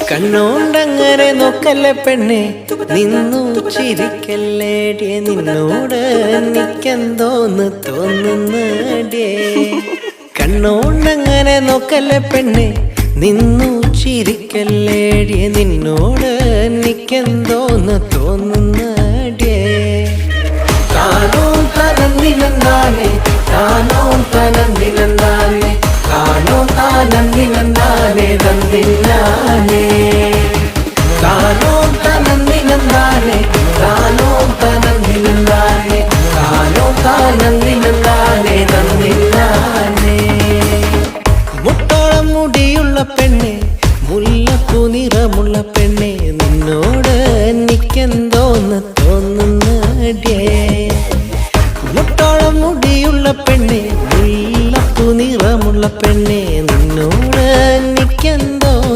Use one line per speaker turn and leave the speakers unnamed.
കണ്ണോണ്ടങ്ങനെ നോക്കല്ലേ പെണ്ണെ, നിന്നു ചിരിക്കല്ലേടിയെ, നിന്നോട് എനിക്കെന്തോന്ന് തോന്നുന്നടിയേ. കണ്ണോണ്ടങ്ങനെ നോക്കല്ലേ പെണ്ണെ, നിന്നു ചിരിക്കല്ലേടിയെ, നിന്നോട് എനിക്കെന്തോന്ന് തോന്നുന്നടിയേ. താനോ തനന്തിനന്താനെ, താനോ തനന്തിനന്താനെ, താനോ താനന്തിനന്താനെ തന്തിനാനെ. താനോ തനന്തിനന്താനെ, താനോ തനന്തിനന്താനെ, താനോ താനന്തിനന്താനെ തന്തിനാനെ. മുട്ടോളം മുടിയുള്ള പെണ്ണെ, മുല്ലപ്പൂ നിറമുള്ള പെണ്ണെ, നിന്നോട് എനിക്കെന്തോന്ന് തോന്നുന്നടിയേ. മുട്ടോളം മുടിയുള്ള പെണ്ണെ, മുല്ലപ്പൂ നിറമുള്ള പെണ്ണെ, നിന്നോട് എനിക്കെന്തോ